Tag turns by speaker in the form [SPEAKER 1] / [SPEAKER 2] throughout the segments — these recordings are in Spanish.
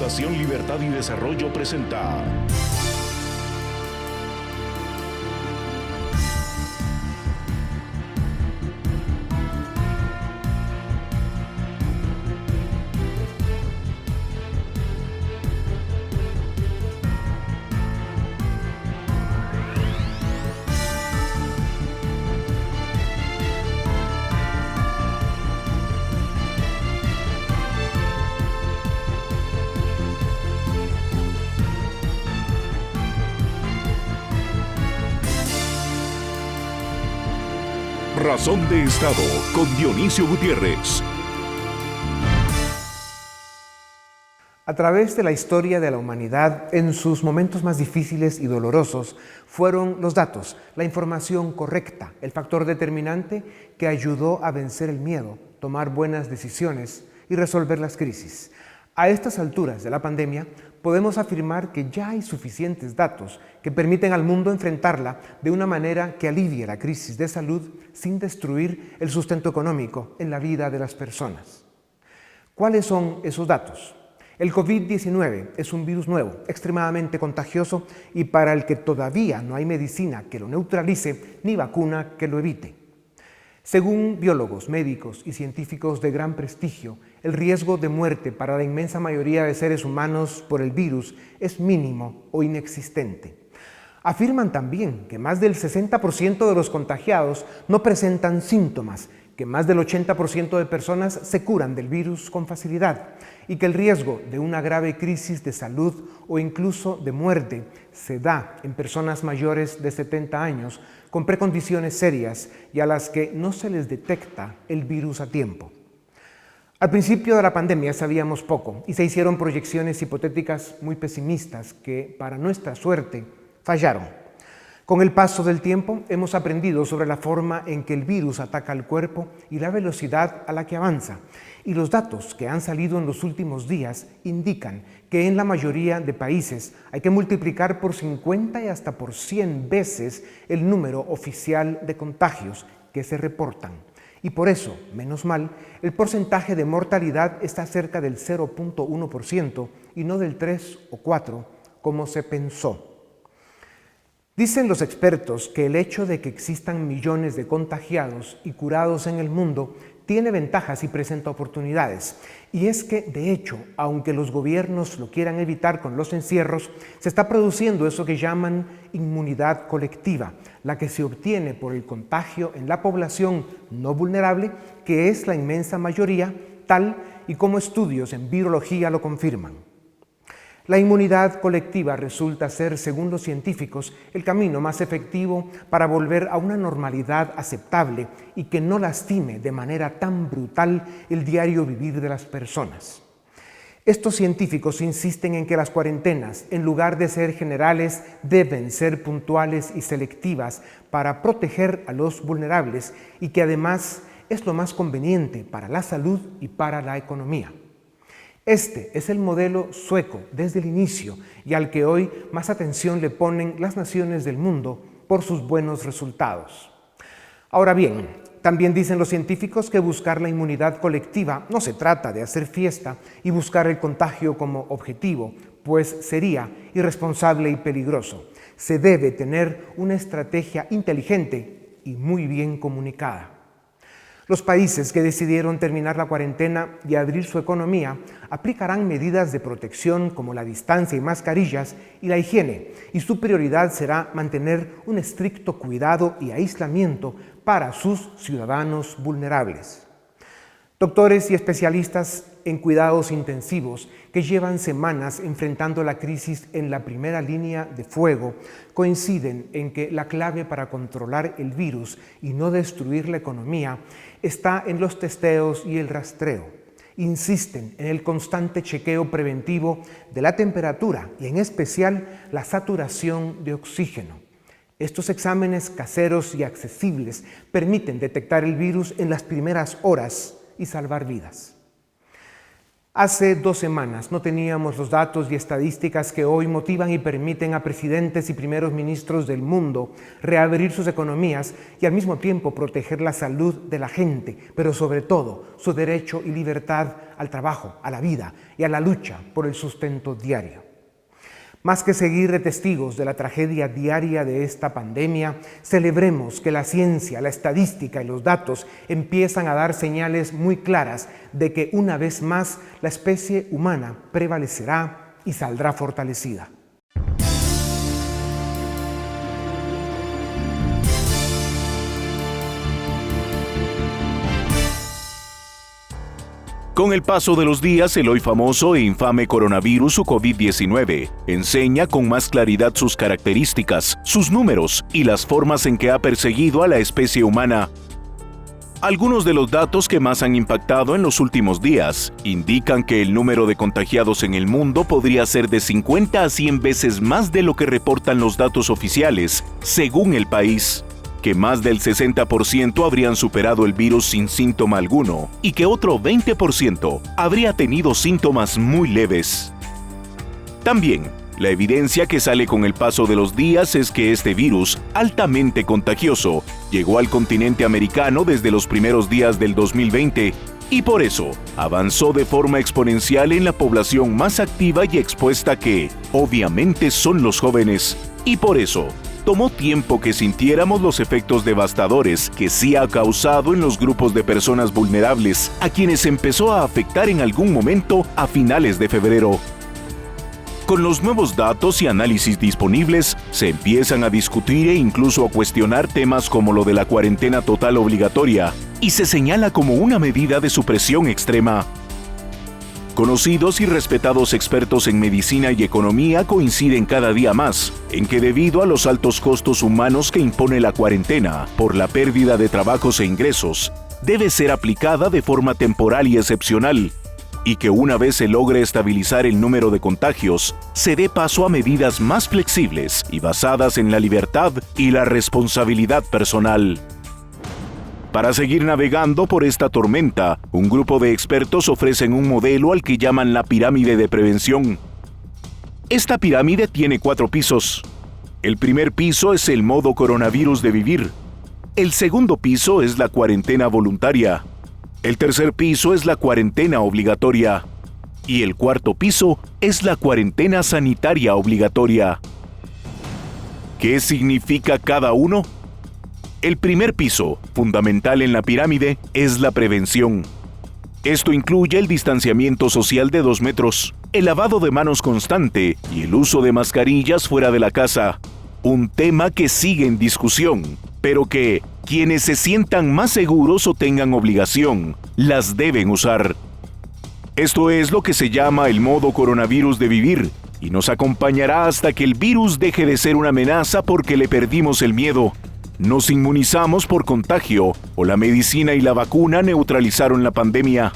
[SPEAKER 1] Fundación Libertad y Desarrollo presenta Razón de Estado con Dionisio Gutiérrez.
[SPEAKER 2] A través de la historia de la humanidad, en sus momentos más difíciles y dolorosos, fueron los datos, la información correcta, el factor determinante que ayudó a vencer el miedo, tomar buenas decisiones y resolver las crisis. A estas alturas de la pandemia, podemos afirmar que ya hay suficientes datos que permiten al mundo enfrentarla de una manera que alivie la crisis de salud sin destruir el sustento económico en la vida de las personas. ¿Cuáles son esos datos? El COVID-19 es un virus nuevo, extremadamente contagioso y para el que todavía no hay medicina que lo neutralice ni vacuna que lo evite. Según biólogos, médicos y científicos de gran prestigio, el riesgo de muerte para la inmensa mayoría de seres humanos por el virus es mínimo o inexistente. Afirman también que más del 60% de los contagiados no presentan síntomas, que más del 80% de personas se curan del virus con facilidad y que el riesgo de una grave crisis de salud o incluso de muerte se da en personas mayores de 70 años con precondiciones serias y a las que no se les detecta el virus a tiempo. Al principio de la pandemia sabíamos poco y se hicieron proyecciones hipotéticas muy pesimistas que, para nuestra suerte, fallaron. Con el paso del tiempo hemos aprendido sobre la forma en que el virus ataca al cuerpo y la velocidad a la que avanza. Y los datos que han salido en los últimos días indican que en la mayoría de países hay que multiplicar por 50 y hasta por 100 veces el número oficial de contagios que se reportan. Y por eso, menos mal, el porcentaje de mortalidad está cerca del 0.1% y no del 3 o 4 como se pensó. Dicen los expertos que el hecho de que existan millones de contagiados y curados en el mundo tiene ventajas y presenta oportunidades. Y es que, de hecho, aunque los gobiernos lo quieran evitar con los encierros, se está produciendo eso que llaman inmunidad colectiva, la que se obtiene por el contagio en la población no vulnerable, que es la inmensa mayoría, tal y como estudios en virología lo confirman. La inmunidad colectiva resulta ser, según los científicos, el camino más efectivo para volver a una normalidad aceptable y que no lastime de manera tan brutal el diario vivir de las personas. Estos científicos insisten en que las cuarentenas, en lugar de ser generales, deben ser puntuales y selectivas para proteger a los vulnerables y que además es lo más conveniente para la salud y para la economía. Este es el modelo sueco desde el inicio y al que hoy más atención le ponen las naciones del mundo por sus buenos resultados. Ahora bien, también dicen los científicos que buscar la inmunidad colectiva no se trata de hacer fiesta y buscar el contagio como objetivo, pues sería irresponsable y peligroso. Se debe tener una estrategia inteligente y muy bien comunicada. Los países que decidieron terminar la cuarentena y abrir su economía aplicarán medidas de protección como la distancia y mascarillas y la higiene, y su prioridad será mantener un estricto cuidado y aislamiento para sus ciudadanos vulnerables. Doctores y especialistas en cuidados intensivos que llevan semanas enfrentando la crisis en la primera línea de fuego coinciden en que la clave para controlar el virus y no destruir la economía está en los testeos y el rastreo. Insisten en el constante chequeo preventivo de la temperatura y en especial la saturación de oxígeno. Estos exámenes caseros y accesibles permiten detectar el virus en las primeras horas y salvar vidas. Hace 2 semanas no teníamos los datos y estadísticas que hoy motivan y permiten a presidentes y primeros ministros del mundo reabrir sus economías y al mismo tiempo proteger la salud de la gente, pero sobre todo su derecho y libertad al trabajo, a la vida y a la lucha por el sustento diario. Más que seguir de testigos de la tragedia diaria de esta pandemia, celebremos que la ciencia, la estadística y los datos empiezan a dar señales muy claras de que una vez más la especie humana prevalecerá y saldrá fortalecida.
[SPEAKER 1] Con el paso de los días, el hoy famoso e infame coronavirus o COVID-19 enseña con más claridad sus características, sus números y las formas en que ha perseguido a la especie humana. Algunos de los datos que más han impactado en los últimos días indican que el número de contagiados en el mundo podría ser de 50 a 100 veces más de lo que reportan los datos oficiales, según el país. Que más del 60% habrían superado el virus sin síntoma alguno y que otro 20% habría tenido síntomas muy leves. También, la evidencia que sale con el paso de los días es que este virus, altamente contagioso, llegó al continente americano desde los primeros días del 2020 y por eso avanzó de forma exponencial en la población más activa y expuesta que, obviamente, son los jóvenes. Y por eso, tomó tiempo que sintiéramos los efectos devastadores que sí ha causado en los grupos de personas vulnerables, a quienes empezó a afectar en algún momento a finales de febrero. Con los nuevos datos y análisis disponibles, se empiezan a discutir e incluso a cuestionar temas como lo de la cuarentena total obligatoria, y se señala como una medida de supresión extrema. Conocidos y respetados expertos en medicina y economía coinciden cada día más en que debido a los altos costos humanos que impone la cuarentena por la pérdida de trabajos e ingresos, debe ser aplicada de forma temporal y excepcional, y que una vez se logre estabilizar el número de contagios, se dé paso a medidas más flexibles y basadas en la libertad y la responsabilidad personal. Para seguir navegando por esta tormenta, un grupo de expertos ofrecen un modelo al que llaman la pirámide de prevención. Esta pirámide tiene 4 pisos. El primer piso es el modo coronavirus de vivir. El segundo piso es la cuarentena voluntaria. El tercer piso es la cuarentena obligatoria. Y el cuarto piso es la cuarentena sanitaria obligatoria. ¿Qué significa cada uno? El primer piso, fundamental en la pirámide, es la prevención. Esto incluye el distanciamiento social de 2 metros, el lavado de manos constante y el uso de mascarillas fuera de la casa. Un tema que sigue en discusión, pero que quienes se sientan más seguros o tengan obligación, las deben usar. Esto es lo que se llama el modo coronavirus de vivir y nos acompañará hasta que el virus deje de ser una amenaza porque le perdimos el miedo. Nos inmunizamos por contagio o la medicina y la vacuna neutralizaron la pandemia.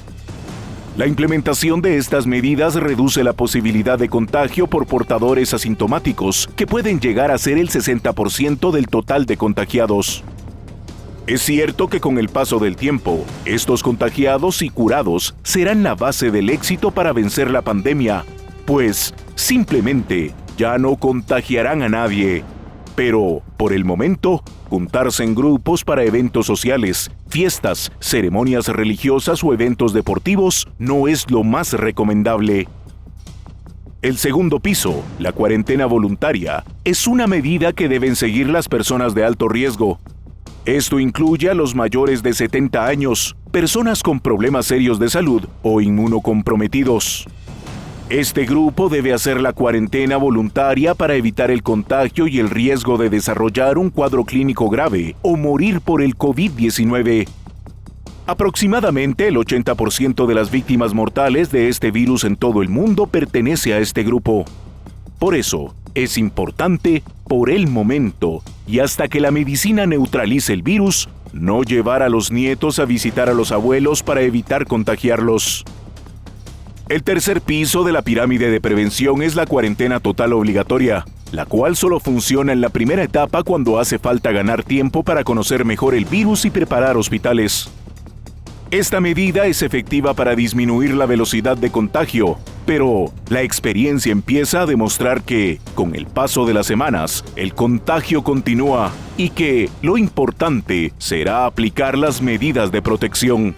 [SPEAKER 1] La implementación de estas medidas reduce la posibilidad de contagio por portadores asintomáticos, que pueden llegar a ser el 60% del total de contagiados. Es cierto que con el paso del tiempo, estos contagiados y curados serán la base del éxito para vencer la pandemia, pues simplemente ya no contagiarán a nadie. Pero, por el momento, juntarse en grupos para eventos sociales, fiestas, ceremonias religiosas o eventos deportivos no es lo más recomendable. El segundo piso, la cuarentena voluntaria, es una medida que deben seguir las personas de alto riesgo. Esto incluye a los mayores de 70 años, personas con problemas serios de salud o inmunocomprometidos. Este grupo debe hacer la cuarentena voluntaria para evitar el contagio y el riesgo de desarrollar un cuadro clínico grave o morir por el COVID-19. Aproximadamente el 80% de las víctimas mortales de este virus en todo el mundo pertenece a este grupo. Por eso, es importante, por el momento, y hasta que la medicina neutralice el virus, no llevar a los nietos a visitar a los abuelos para evitar contagiarlos. El tercer piso de la pirámide de prevención es la cuarentena total obligatoria, la cual solo funciona en la primera etapa cuando hace falta ganar tiempo para conocer mejor el virus y preparar hospitales. Esta medida es efectiva para disminuir la velocidad de contagio, pero la experiencia empieza a demostrar que, con el paso de las semanas, el contagio continúa y que lo importante será aplicar las medidas de protección.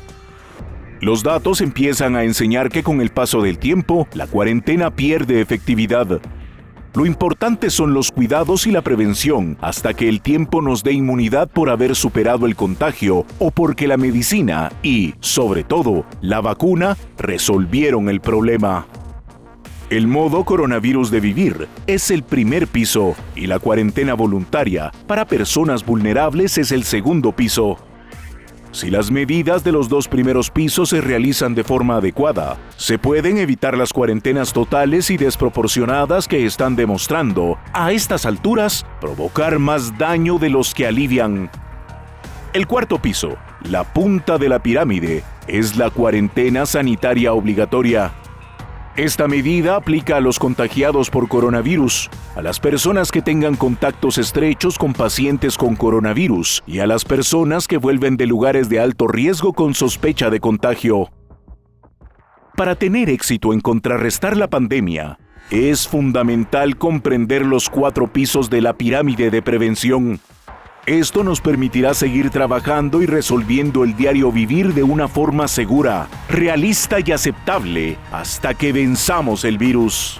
[SPEAKER 1] Los datos empiezan a enseñar que con el paso del tiempo, la cuarentena pierde efectividad. Lo importante son los cuidados y la prevención hasta que el tiempo nos dé inmunidad por haber superado el contagio o porque la medicina y, sobre todo, la vacuna resolvieron el problema. El modo coronavirus de vivir es el primer piso y la cuarentena voluntaria para personas vulnerables es el segundo piso. Si las medidas de los dos primeros pisos se realizan de forma adecuada, se pueden evitar las cuarentenas totales y desproporcionadas que están demostrando, a estas alturas, provocar más daño de los que alivian. El cuarto piso, la punta de la pirámide, es la cuarentena sanitaria obligatoria. Esta medida aplica a los contagiados por coronavirus, a las personas que tengan contactos estrechos con pacientes con coronavirus y a las personas que vuelven de lugares de alto riesgo con sospecha de contagio. Para tener éxito en contrarrestar la pandemia, es fundamental comprender los 4 pisos de la pirámide de prevención. Esto nos permitirá seguir trabajando y resolviendo el diario vivir de una forma segura, realista y aceptable hasta que venzamos el virus.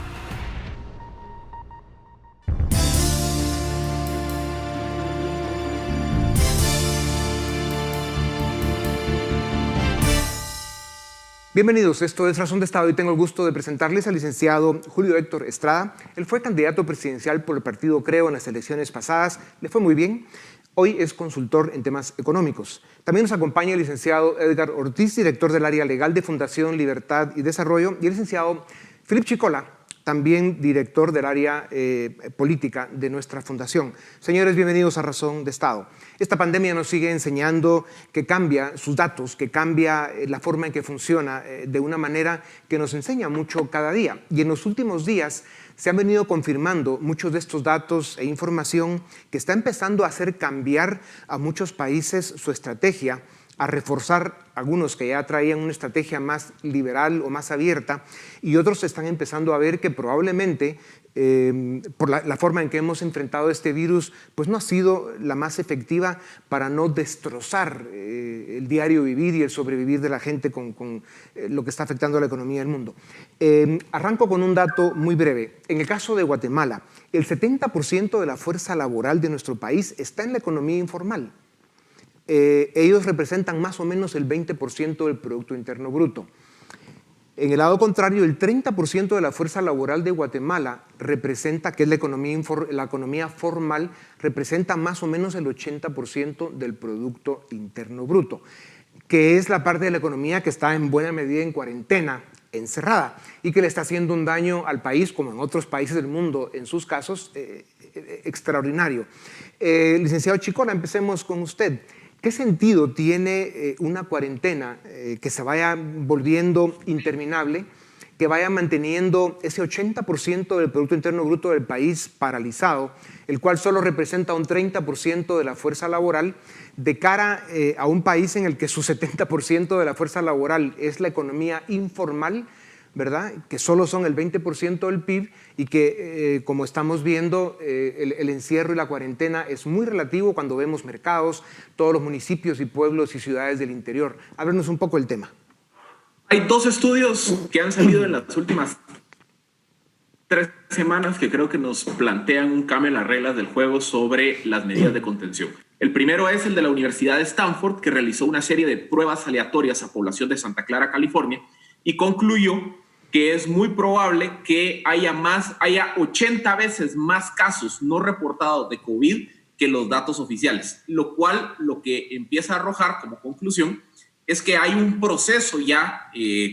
[SPEAKER 2] Bienvenidos, esto es Razón de Estado y tengo el gusto de presentarles al licenciado Julio Héctor Estrada. Él fue candidato presidencial por el partido Creo en las elecciones pasadas, le fue muy bien. Hoy es consultor en temas económicos. También nos acompaña el licenciado Edgar Ortiz, director del área legal de Fundación Libertad y Desarrollo, y el licenciado Philip Chicola, también director del área política de nuestra fundación. Señores, bienvenidos a Razón de Estado. Esta pandemia nos sigue enseñando que cambia sus datos, que cambia la forma en que funciona de una manera que nos enseña mucho cada día. Y en los últimos días se han venido confirmando muchos de estos datos e información que está empezando a hacer cambiar a muchos países su estrategia, a reforzar algunos que ya traían una estrategia más liberal o más abierta, y otros están empezando a ver que probablemente por la forma en que hemos enfrentado este virus, pues no ha sido la más efectiva para no destrozar el diario vivir y el sobrevivir de la gente con lo que está afectando a la economía del mundo. Arranco con un dato muy breve. En el caso de Guatemala, el 70% de la fuerza laboral de nuestro país está en la economía informal. Ellos representan más o menos el 20% del Producto Interno Bruto. En el lado contrario, el 30% de la fuerza laboral de Guatemala representa, que es la economía formal, representa más o menos el 80% del Producto Interno Bruto, que es la parte de la economía que está en buena medida en cuarentena, encerrada, y que le está haciendo un daño al país, como en otros países del mundo, en sus casos, extraordinario. Licenciado Chicola, empecemos con usted. ¿Qué sentido tiene una cuarentena que se vaya volviendo interminable, que vaya manteniendo ese 80% del Producto Interno Bruto del país paralizado, el cual solo representa un 30% de la fuerza laboral, de cara a un país en el que su 70% de la fuerza laboral es la economía informal, ¿verdad? Que solo son el 20% del PIB y que, como estamos viendo, el encierro y la cuarentena es muy relativo cuando vemos mercados, todos los municipios y pueblos y ciudades del interior. Háblenos un poco del tema.
[SPEAKER 3] Hay 2 estudios que han salido en las últimas 3 semanas que creo que nos plantean un cambio en las reglas del juego sobre las medidas de contención. El primero es el de la Universidad de Stanford, que realizó una serie de pruebas aleatorias a población de Santa Clara, California, y concluyó que es muy probable que haya 80 veces más casos no reportados de COVID que los datos oficiales, lo cual lo que empieza a arrojar como conclusión es que hay un proceso ya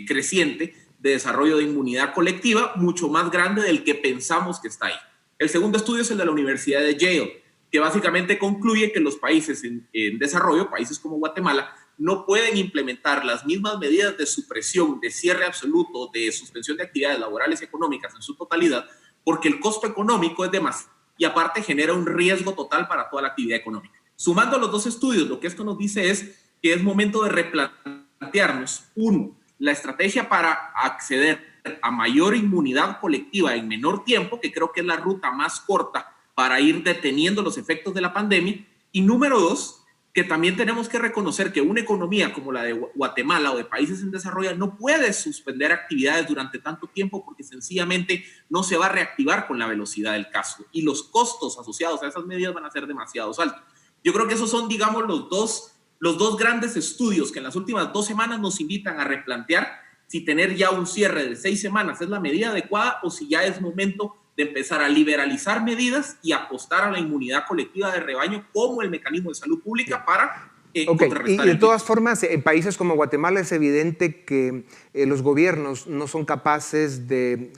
[SPEAKER 3] creciente de desarrollo de inmunidad colectiva mucho más grande del que pensamos que está ahí. El segundo estudio es el de la Universidad de Yale, que básicamente concluye que los países en desarrollo, países como Guatemala, no pueden implementar las mismas medidas de supresión, de cierre absoluto, de suspensión de actividades laborales y económicas en su totalidad, porque el costo económico es demasiado y aparte genera un riesgo total para toda la actividad económica. Sumando los 2 estudios, lo que esto nos dice es que es momento de replantear replantearnos, uno, la estrategia para acceder a mayor inmunidad colectiva en menor tiempo, que creo que es la ruta más corta para ir deteniendo los efectos de la pandemia. Y número dos, que también tenemos que reconocer que una economía como la de Guatemala o de países en desarrollo no puede suspender actividades durante tanto tiempo porque sencillamente no se va a reactivar con la velocidad del caso y los costos asociados a esas medidas van a ser demasiado altos. Yo creo que esos son, digamos, los dos grandes estudios que en las últimas 2 semanas nos invitan a replantear si tener ya un cierre de 6 semanas es la medida adecuada o si ya es momento de empezar a liberalizar medidas y apostar a la inmunidad colectiva de rebaño como el mecanismo de salud pública para contrarrestar.
[SPEAKER 2] Y de todas formas, en países como Guatemala es evidente que los gobiernos no son capaces de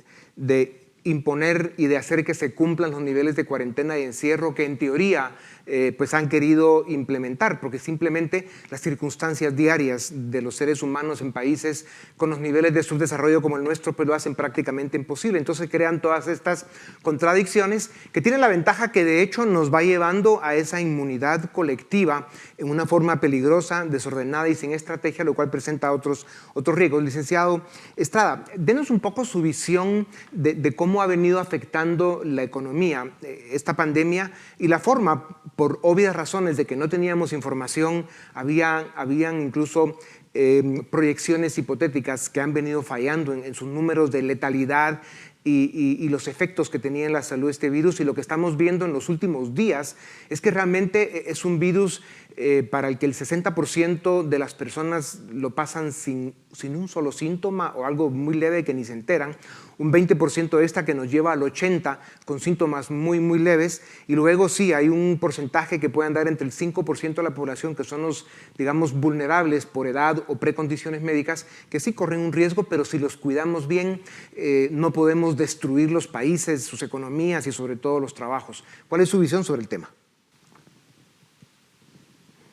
[SPEAKER 2] imponer y de hacer que se cumplan los niveles de cuarentena y encierro que en teoría pues han querido implementar, porque simplemente las circunstancias diarias de los seres humanos en países con los niveles de subdesarrollo como el nuestro pues lo hacen prácticamente imposible. Entonces crean todas estas contradicciones que tienen la ventaja que de hecho nos va llevando a esa inmunidad colectiva en una forma peligrosa, desordenada y sin estrategia, lo cual presenta otros riesgos. Licenciado Estrada, denos un poco su visión de cómo ha venido afectando la economía esta pandemia y la forma, por obvias razones de que no teníamos información, habían incluso proyecciones hipotéticas que han venido fallando en sus números de letalidad y los efectos que tenía en la salud este virus, y lo que estamos viendo en los últimos días es que realmente es un virus para el que el 60% de las personas lo pasan sin un solo síntoma o algo muy leve que ni se enteran, un 20% de esta que nos lleva al 80% con síntomas muy, muy leves, y luego sí hay un porcentaje que puede andar entre el 5% de la población que son los, digamos, vulnerables por edad o precondiciones médicas, que sí corren un riesgo, pero si los cuidamos bien no podemos destruir los países, sus economías y sobre todo los trabajos. ¿Cuál es su visión sobre el tema?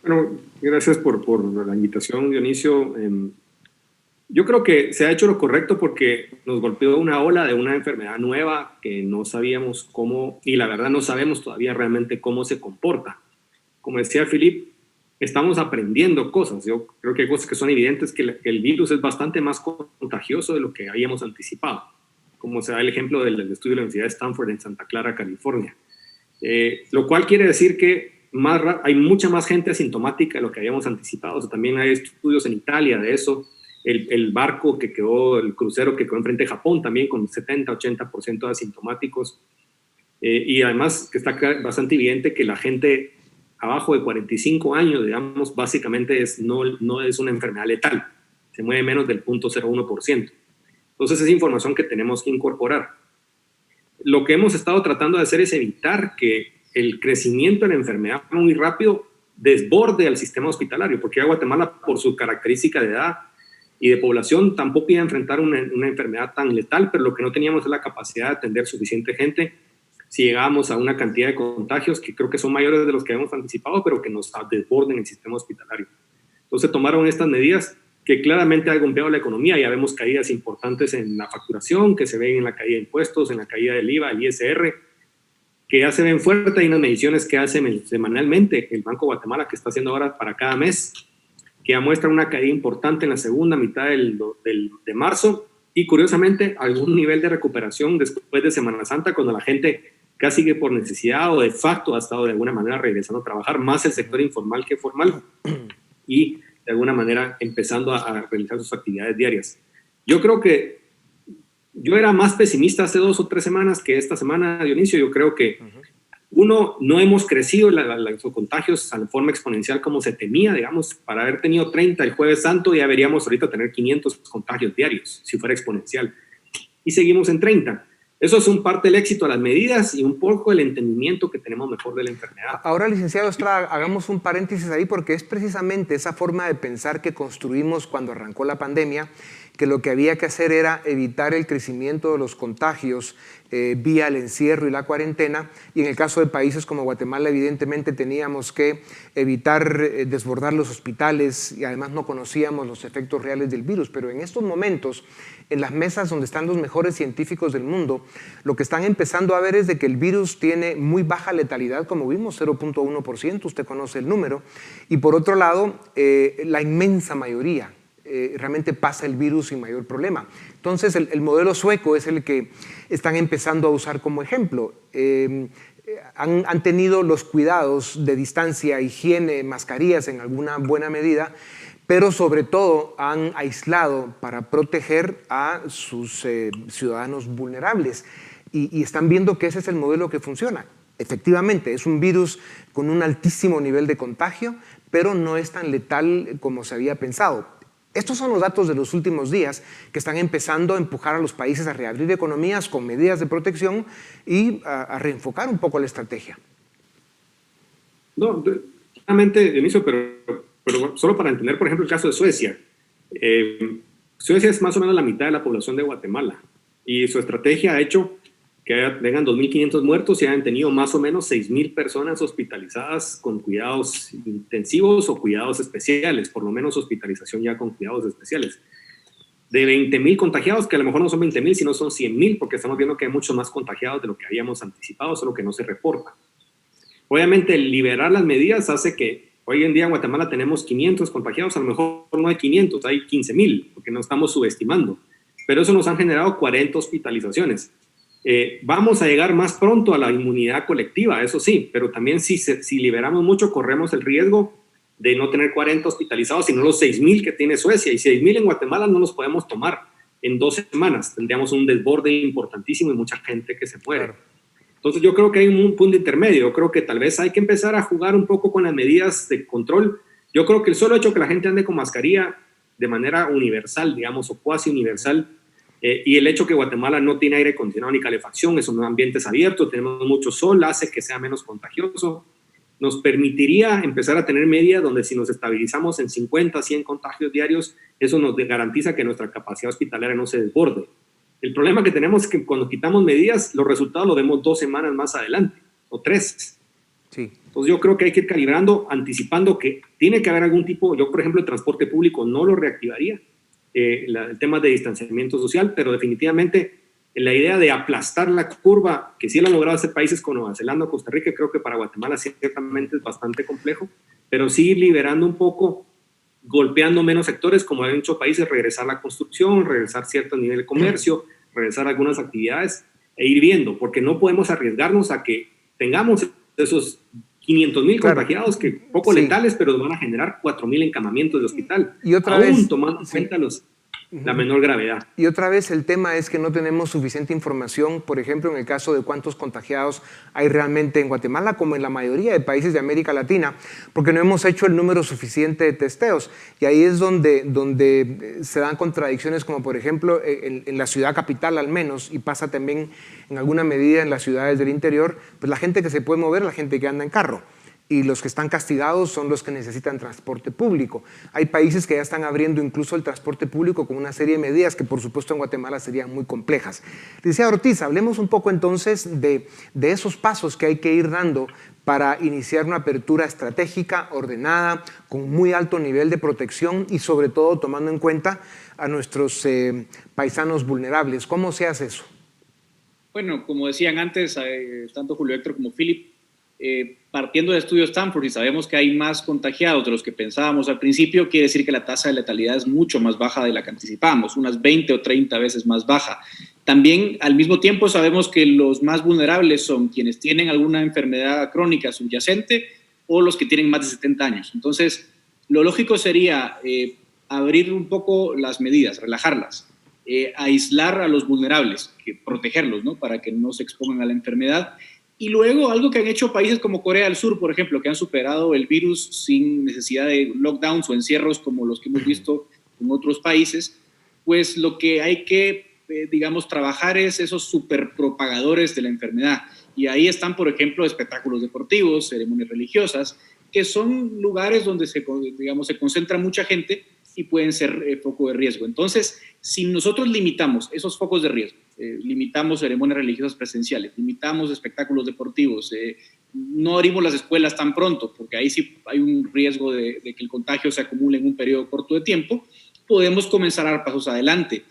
[SPEAKER 4] Bueno, gracias por la invitación, Dionisio. Yo creo que se ha hecho lo correcto porque nos golpeó una ola de una enfermedad nueva que no sabíamos cómo, y la verdad no sabemos todavía realmente cómo se comporta. Como decía Philip, estamos aprendiendo cosas. Yo creo que hay cosas que son evidentes, que el virus es bastante más contagioso de lo que habíamos anticipado, como se da el ejemplo del estudio de la Universidad de Stanford en Santa Clara, California. Lo cual quiere decir que hay mucha más gente asintomática de lo que habíamos anticipado. O sea, también hay estudios en Italia de eso. El barco que quedó, el crucero que quedó enfrente de Japón también con 70-80% de asintomáticos. Y además que está bastante evidente que la gente abajo de 45 años, digamos, básicamente no es una enfermedad letal. Se mueve menos del 0.01%. Entonces es información que tenemos que incorporar. Lo que hemos estado tratando de hacer es evitar que el crecimiento de la enfermedad muy rápido desborde al sistema hospitalario, porque Guatemala, por su característica de edad y de población, tampoco iba a enfrentar una enfermedad tan letal, pero lo que no teníamos es la capacidad de atender suficiente gente si llegábamos a una cantidad de contagios que creo que son mayores de los que habíamos anticipado, pero que nos desborden el sistema hospitalario. Entonces tomaron estas medidas que claramente han golpeado la economía. Ya vemos caídas importantes en la facturación, que se ven en la caída de impuestos, en la caída del IVA, el ISR, que ya se ven fuertes. Hay unas mediciones que hace semanalmente el Banco de Guatemala, que está haciendo ahora para cada mes, que ya muestra una caída importante en la segunda mitad de marzo, y curiosamente algún nivel de recuperación después de Semana Santa, cuando la gente casi que por necesidad o de facto ha estado de alguna manera regresando a trabajar, más el sector informal que formal, y de alguna manera empezando a realizar sus actividades diarias. Yo creo que yo era más pesimista hace 2 o 3 semanas que esta semana, Dionisio. Yo creo que no hemos crecido los contagios a forma exponencial como se temía, digamos. Para haber tenido 30 el Jueves Santo, ya veríamos ahorita tener 500 contagios diarios, si fuera exponencial. Y seguimos en 30. Eso es un parte del éxito de las medidas y un poco el entendimiento que tenemos mejor de la enfermedad.
[SPEAKER 2] Ahora, licenciado Estrada, hagamos un paréntesis ahí, porque es precisamente esa forma de pensar que construimos cuando arrancó la pandemia, que lo que había que hacer era evitar el crecimiento de los contagios vía el encierro y la cuarentena, y en el caso de países como Guatemala evidentemente teníamos que evitar desbordar los hospitales, y además no conocíamos los efectos reales del virus. Pero en estos momentos, en las mesas donde están los mejores científicos del mundo, lo que están empezando a ver es de que el virus tiene muy baja letalidad, como vimos, 0.1%, usted conoce el número, y por otro lado, la inmensa mayoría, realmente pasa el virus sin mayor problema. Entonces, el modelo sueco es el que están empezando a usar como ejemplo. Han tenido los cuidados de distancia, higiene, mascarillas en alguna buena medida, pero sobre todo han aislado para proteger a sus ciudadanos vulnerables. Y están viendo que ese es el modelo que funciona. Efectivamente, es un virus con un altísimo nivel de contagio, pero no es tan letal como se había pensado. Estos son los datos de los últimos días que están empezando a empujar a los países a reabrir economías con medidas de protección y a reenfocar un poco la estrategia.
[SPEAKER 4] No, claramente, Dionisio, pero solo para entender, por ejemplo, el caso de Suecia. Suecia es más o menos la mitad de la población de Guatemala y su estrategia ha hecho que vengan 2.500 muertos y hayan tenido más o menos 6.000 personas hospitalizadas con cuidados intensivos o cuidados especiales, por lo menos hospitalización ya con cuidados especiales. De 20.000 contagiados, que a lo mejor no son 20.000, sino son 100.000, porque estamos viendo que hay muchos más contagiados de lo que habíamos anticipado, solo que no se reporta. Obviamente, el liberar las medidas hace que hoy en día en Guatemala tenemos 500 contagiados, a lo mejor no hay 500, hay 15.000, porque no estamos subestimando. Pero eso nos han generado 40 hospitalizaciones. Vamos a llegar más pronto a la inmunidad colectiva, eso sí, pero también si liberamos mucho, corremos el riesgo de no tener 40 hospitalizados, sino los 6.000 que tiene Suecia. Y 6.000 en Guatemala no los podemos tomar en 2 semanas. Tendríamos un desborde importantísimo y mucha gente que se muere. Claro. Entonces yo creo que hay un punto intermedio. Yo creo que tal vez hay que empezar a jugar un poco con las medidas de control. Yo creo que el solo hecho que la gente ande con mascarilla de manera universal, digamos, o cuasi universal, y el hecho que Guatemala no tiene aire acondicionado ni calefacción, son ambientes abiertos, tenemos mucho sol, hace que sea menos contagioso, nos permitiría empezar a tener medidas donde si nos estabilizamos en 50, 100 contagios diarios, eso nos garantiza que nuestra capacidad hospitalaria no se desborde. El problema que tenemos es que cuando quitamos medidas, los resultados los vemos 2 semanas más adelante, o 3.
[SPEAKER 2] Sí.
[SPEAKER 4] Entonces yo creo que hay que ir calibrando, anticipando que tiene que haber algún tipo, yo por ejemplo el transporte público no lo reactivaría, el tema de distanciamiento social, pero definitivamente la idea de aplastar la curva, que sí lo han logrado hacer países como Nueva Zelanda o Costa Rica, creo que para Guatemala ciertamente es bastante complejo, pero sí ir liberando un poco, golpeando menos sectores, como han hecho países, regresar la construcción, regresar cierto nivel de comercio, regresar algunas actividades e ir viendo, porque no podemos arriesgarnos a que tengamos esos 500.000 contagiados, que poco letales, pero van a generar 4.000 encamamientos de hospital.
[SPEAKER 2] Y otra vez,
[SPEAKER 4] tomando en cuenta la menor gravedad.
[SPEAKER 2] Y otra vez el tema es que no tenemos suficiente información, por ejemplo, en el caso de cuántos contagiados hay realmente en Guatemala, como en la mayoría de países de América Latina, porque no hemos hecho el número suficiente de testeos. Y ahí es donde se dan contradicciones, como por ejemplo en la ciudad capital al menos, y pasa también en alguna medida en las ciudades del interior, pues la gente que se puede mover, la gente que anda en carro. Y los que están castigados son los que necesitan transporte público. Hay países que ya están abriendo incluso el transporte público con una serie de medidas que por supuesto en Guatemala serían muy complejas. Decía Ortiz, hablemos un poco entonces de esos pasos que hay que ir dando para iniciar una apertura estratégica, ordenada, con muy alto nivel de protección y sobre todo tomando en cuenta a nuestros paisanos vulnerables. ¿Cómo se hace eso?
[SPEAKER 5] Bueno, como decían antes, tanto Julio Héctor como Philip, partiendo del estudio Stanford y sabemos que hay más contagiados de los que pensábamos al principio, quiere decir que la tasa de letalidad es mucho más baja de la que anticipábamos, unas 20 o 30 veces más baja. También, al mismo tiempo, sabemos que los más vulnerables son quienes tienen alguna enfermedad crónica subyacente o los que tienen más de 70 años. Entonces, lo lógico sería abrir un poco las medidas, relajarlas, aislar a los vulnerables, protegerlos, ¿no?, para que no se expongan a la enfermedad. Y luego, algo que han hecho países como Corea del Sur, por ejemplo, que han superado el virus sin necesidad de lockdowns o encierros como los que hemos visto en otros países, pues lo que hay que, digamos, trabajar es esos superpropagadores de la enfermedad. Y ahí están, por ejemplo, espectáculos deportivos, ceremonias religiosas, que son lugares donde se concentra mucha gente y pueden ser foco de riesgo. Entonces, si nosotros limitamos esos focos de riesgo, limitamos ceremonias religiosas presenciales, limitamos espectáculos deportivos, no abrimos las escuelas tan pronto, porque ahí sí hay un riesgo de que el contagio se acumule en un periodo corto de tiempo, podemos comenzar a dar pasos adelante.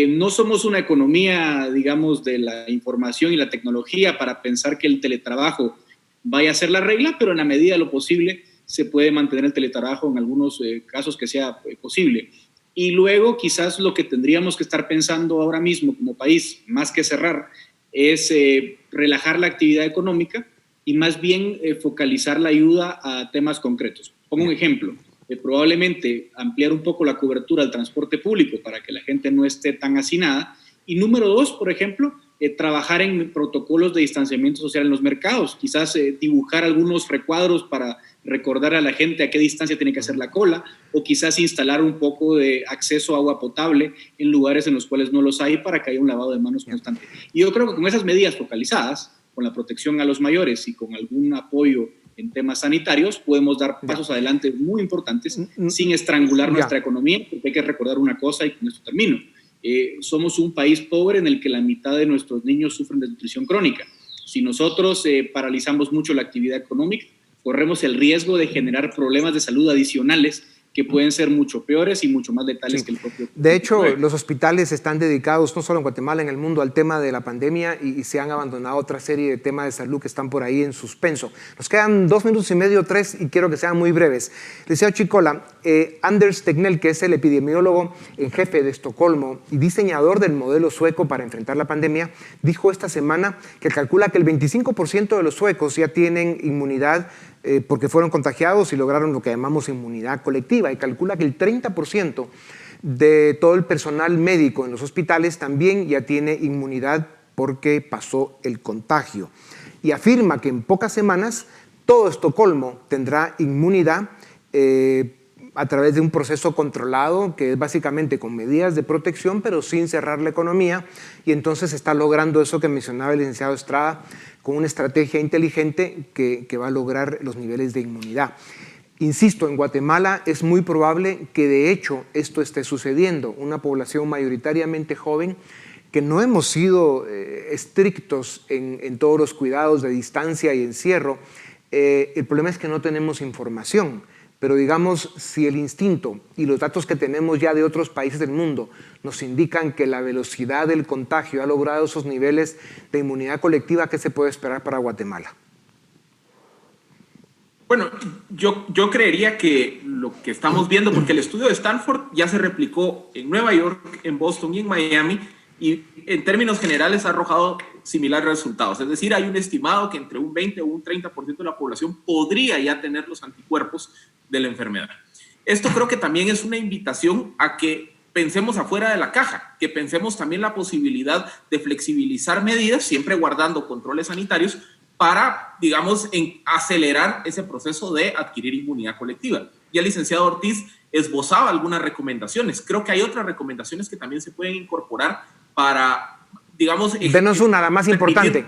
[SPEAKER 5] No somos una economía, digamos, de la información y la tecnología para pensar que el teletrabajo vaya a ser la regla, pero en la medida de lo posible se puede mantener el teletrabajo en algunos casos que sea posible. Y luego quizás lo que tendríamos que estar pensando ahora mismo como país, más que cerrar, es relajar la actividad económica y más bien focalizar la ayuda a temas concretos. Pongo un ejemplo, probablemente ampliar un poco la cobertura al transporte público para que la gente no esté tan hacinada. Y número 2, por ejemplo, trabajar en protocolos de distanciamiento social en los mercados, quizás dibujar algunos recuadros para recordar a la gente a qué distancia tiene que hacer la cola, o quizás instalar un poco de acceso a agua potable en lugares en los cuales no los hay para que haya un lavado de manos constante. Y yo creo que con esas medidas focalizadas, con la protección a los mayores y con algún apoyo en temas sanitarios, podemos dar pasos adelante muy importantes sin estrangular nuestra economía, porque hay que recordar una cosa y con esto termino. Somos un país pobre en el que la mitad de nuestros niños sufren de desnutrición crónica. Si nosotros paralizamos mucho la actividad económica, corremos el riesgo de generar problemas de salud adicionales que pueden ser mucho peores y mucho más letales que el propio.
[SPEAKER 2] De hecho, los hospitales están dedicados, no solo en Guatemala, en el mundo, al tema de la pandemia y se han abandonado otra serie de temas de salud que están por ahí en suspenso. Nos quedan 2 minutos y medio, 3, y quiero que sean muy breves. Licenciado Chicola, Anders Tegnell, que es el epidemiólogo en jefe de Estocolmo y diseñador del modelo sueco para enfrentar la pandemia, dijo esta semana que calcula que el 25% de los suecos ya tienen inmunidad porque fueron contagiados y lograron lo que llamamos inmunidad colectiva, y calcula que el 30% de todo el personal médico en los hospitales también ya tiene inmunidad porque pasó el contagio. Y afirma que en pocas semanas todo Estocolmo tendrá inmunidad a través de un proceso controlado que es básicamente con medidas de protección pero sin cerrar la economía, y entonces está logrando eso que mencionaba el licenciado Estrada, con una estrategia inteligente que va a lograr los niveles de inmunidad. Insisto, en Guatemala es muy probable que de hecho esto esté sucediendo, una población mayoritariamente joven que no hemos sido estrictos en todos los cuidados de distancia y encierro. El problema es que no tenemos información. Pero digamos, si el instinto y los datos que tenemos ya de otros países del mundo nos indican que la velocidad del contagio ha logrado esos niveles de inmunidad colectiva, ¿qué se puede esperar para Guatemala?
[SPEAKER 3] Bueno, yo creería que lo que estamos viendo, porque el estudio de Stanford ya se replicó en Nueva York, en Boston y en Miami, y en términos generales ha arrojado similares resultados. Es decir, hay un estimado que entre un 20 o un 30% de la población podría ya tener los anticuerpos de la enfermedad. Esto creo que también es una invitación a que pensemos afuera de la caja, que pensemos también la posibilidad de flexibilizar medidas, siempre guardando controles sanitarios, para, digamos, acelerar ese proceso de adquirir inmunidad colectiva. Ya el licenciado Ortiz esbozaba algunas recomendaciones. Creo que hay otras recomendaciones que también se pueden incorporar para, digamos...
[SPEAKER 2] Denos una, la más importante.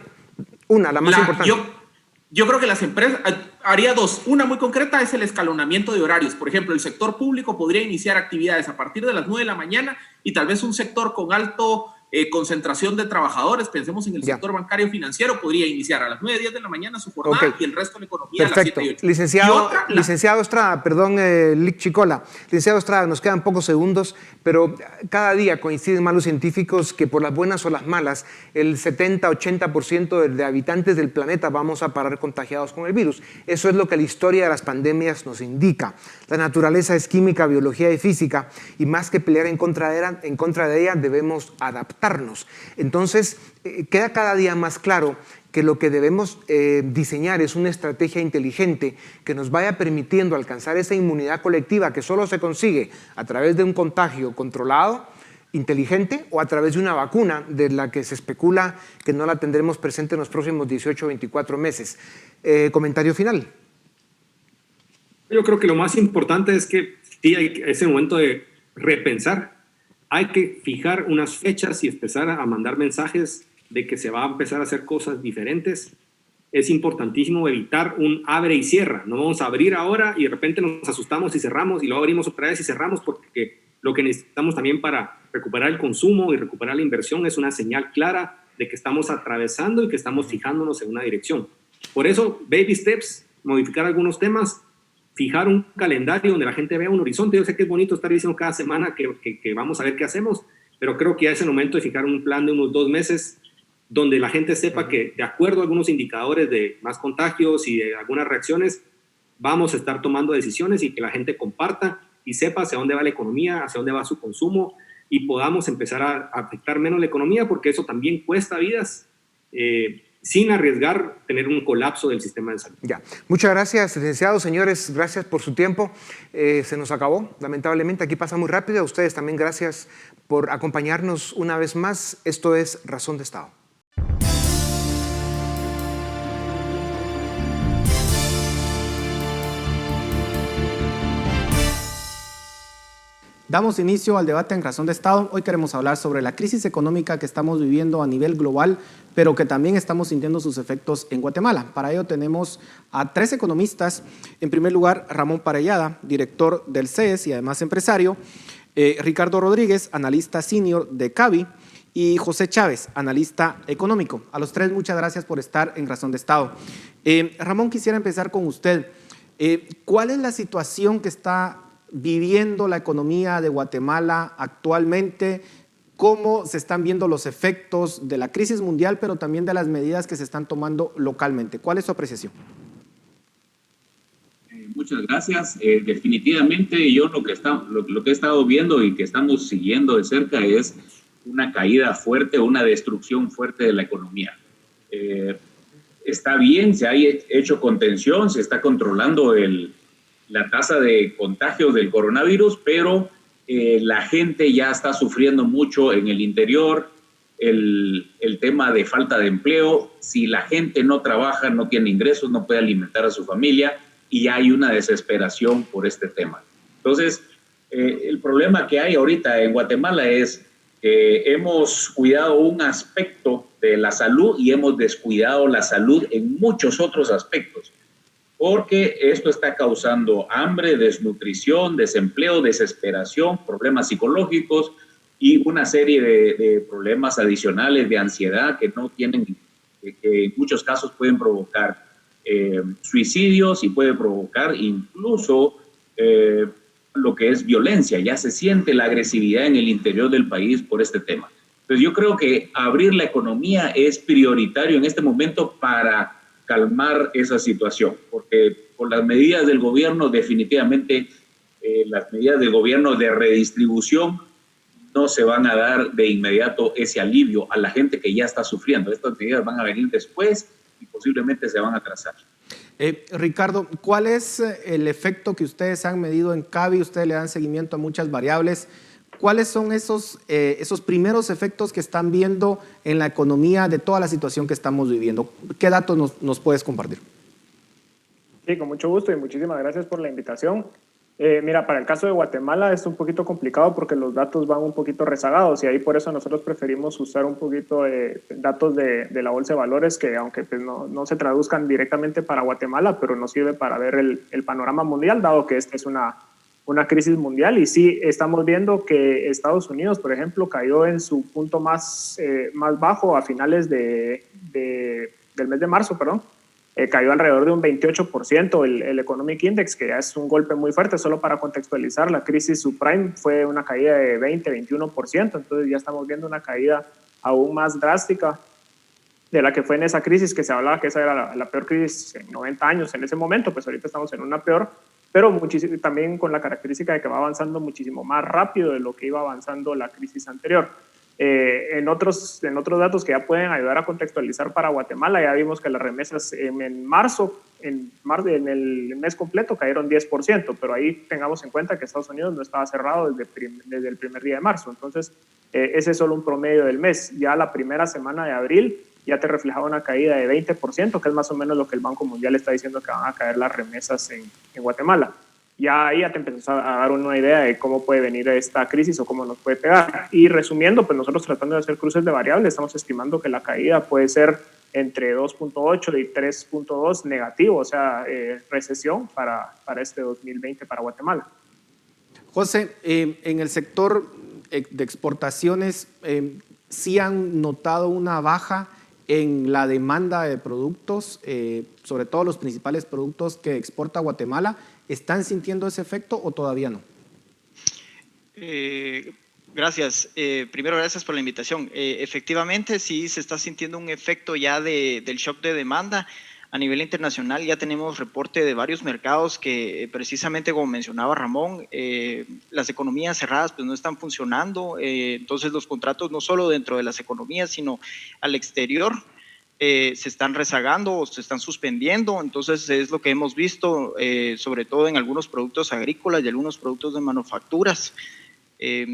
[SPEAKER 3] Yo creo que las empresas, haría 2. Una muy concreta es el escalonamiento de horarios. Por ejemplo, el sector público podría iniciar actividades a partir de las 9 de la mañana y tal vez un sector con alto concentración de trabajadores, pensemos en el sector bancario financiero, podría iniciar a las 9, 10 de la mañana su jornada y el resto de la economía
[SPEAKER 2] perfecto.
[SPEAKER 3] A las 7 y 8.
[SPEAKER 2] Licenciado Estrada, perdón, Lic Chicola. Licenciado Estrada, nos quedan pocos segundos, pero cada día coinciden más los científicos que por las buenas o las malas, el 70-80% de habitantes del planeta vamos a parar contagiados con el virus. Eso es lo que la historia de las pandemias nos indica. La naturaleza es química, biología y física, y más que pelear en contra de ella debemos adaptarnos. Entonces, queda cada día más claro que lo que debemos diseñar es una estrategia inteligente que nos vaya permitiendo alcanzar esa inmunidad colectiva que solo se consigue a través de un contagio controlado, inteligente, o a través de una vacuna de la que se especula que no la tendremos presente en los próximos 18 o 24 meses. Comentario final.
[SPEAKER 4] Yo creo que lo más importante es que sí hay ese momento de repensar. Hay que fijar unas fechas y empezar a mandar mensajes de que se va a empezar a hacer cosas diferentes. Es importantísimo evitar un abre y cierra. No vamos a abrir ahora y de repente nos asustamos y cerramos y luego abrimos otra vez y cerramos, porque lo que necesitamos también para recuperar el consumo y recuperar la inversión es una señal clara de que estamos atravesando y que estamos fijándonos en una dirección. Por eso, baby steps, modificar algunos temas, fijar un calendario donde la gente vea un horizonte. Yo sé que es bonito estar diciendo cada semana que vamos a ver qué hacemos, pero creo que ya es el momento de fijar un plan de unos 2 meses donde la gente sepa que, de acuerdo a algunos indicadores de más contagios y de algunas reacciones, vamos a estar tomando decisiones y que la gente comparta y sepa hacia dónde va la economía, hacia dónde va su consumo, y podamos empezar a afectar menos la economía, porque eso también cuesta vidas, sin arriesgar tener un colapso del sistema de salud.
[SPEAKER 2] Ya. Muchas gracias, licenciado. Señores, gracias por su tiempo. Se nos acabó, lamentablemente. Aquí pasa muy rápido. A ustedes también gracias por acompañarnos una vez más. Esto es Razón de Estado.
[SPEAKER 6] Damos inicio al debate en Razón de Estado. Hoy queremos hablar sobre la crisis económica que estamos viviendo a nivel global, pero que también estamos sintiendo sus efectos en Guatemala. Para ello tenemos a 3 economistas. En primer lugar, Ramón Parellada, director del CES y además empresario. Ricardo Rodríguez, analista senior de CABI. Y José Chávez, analista económico. A los 3, muchas gracias por estar en Razón de Estado. Ramón, quisiera empezar con usted. ¿Cuál es la situación que está viviendo la economía de Guatemala actualmente? ¿Cómo se están viendo los efectos de la crisis mundial, pero también de las medidas que se están tomando localmente? ¿Cuál es su apreciación?
[SPEAKER 7] Muchas gracias. Definitivamente yo lo que he estado viendo y que estamos siguiendo de cerca es una caída fuerte, una destrucción fuerte de la economía. Está bien, se ha hecho contención, se está controlando la tasa de contagios del coronavirus, pero la gente ya está sufriendo mucho en el interior, el tema de falta de empleo. Si la gente no trabaja, no tiene ingresos, no puede alimentar a su familia, y hay una desesperación por este tema. Entonces, el problema que hay ahorita en Guatemala es que hemos cuidado un aspecto de la salud y hemos descuidado la salud en muchos otros aspectos, porque esto está causando hambre, desnutrición, desempleo, desesperación, problemas psicológicos y una serie de problemas adicionales de ansiedad que en muchos casos pueden provocar suicidios y puede provocar incluso lo que es violencia. Ya se siente la agresividad en el interior del país por este tema. Entonces yo creo que abrir la economía es prioritario en este momento para calmar esa situación, porque por las medidas del gobierno, definitivamente las medidas del gobierno de redistribución no se van a dar de inmediato ese alivio a la gente que ya está sufriendo. Estas medidas van a venir después y posiblemente se van a atrasar.
[SPEAKER 6] Ricardo, ¿cuál es el efecto que ustedes han medido en CABI? Ustedes le dan seguimiento a muchas variables. ¿Cuáles son esos primeros efectos que están viendo en la economía de toda la situación que estamos viviendo? ¿Qué datos nos puedes compartir?
[SPEAKER 8] Sí, con mucho gusto y muchísimas gracias por la invitación. Mira, para el caso de Guatemala es un poquito complicado porque los datos van un poquito rezagados y ahí por eso nosotros preferimos usar un poquito de datos de la Bolsa de Valores que aunque pues no se traduzcan directamente para Guatemala, pero nos sirve para ver el panorama mundial, dado que esta es una crisis mundial. Y sí, estamos viendo que Estados Unidos, por ejemplo, cayó en su punto más bajo a finales del mes de marzo, perdón. Cayó alrededor de un 28% el Economic Index, que ya es un golpe muy fuerte. Solo para contextualizar, la crisis subprime fue una caída de 20-21%, entonces ya estamos viendo una caída aún más drástica de la que fue en esa crisis, que se hablaba que esa era la peor crisis en 90 años en ese momento. Pues ahorita estamos en una peor, pero también con la característica de que va avanzando muchísimo más rápido de lo que iba avanzando la crisis anterior. En otros datos que ya pueden ayudar a contextualizar para Guatemala, ya vimos que las remesas en marzo, en el mes completo, cayeron 10%, pero ahí tengamos en cuenta que Estados Unidos no estaba cerrado desde el primer día de marzo. Entonces, ese es solo un promedio del mes. Ya la primera semana de abril ya te reflejaba una caída de 20%, que es más o menos lo que el Banco Mundial está diciendo que van a caer las remesas en Guatemala. Ya ahí ya te empezás a dar una idea de cómo puede venir esta crisis o cómo nos puede pegar. Y resumiendo, pues nosotros tratando de hacer cruces de variables, estamos estimando que la caída puede ser entre 2.8 y 3.2 negativo, o sea, recesión para este 2020 para Guatemala.
[SPEAKER 6] José, en el sector de exportaciones, ¿sí han notado una baja en la demanda de productos, sobre todo los principales productos que exporta Guatemala? ¿Están sintiendo ese efecto o todavía no?
[SPEAKER 9] Gracias. Primero, gracias por la invitación. Efectivamente, sí se está sintiendo un efecto ya del shock de demanda. A nivel internacional ya tenemos reporte de varios mercados que precisamente como mencionaba Ramón, las economías cerradas pues no están funcionando, entonces los contratos no solo dentro de las economías sino al exterior se están rezagando o se están suspendiendo, entonces es lo que hemos visto sobre todo en algunos productos agrícolas y algunos productos de manufacturas.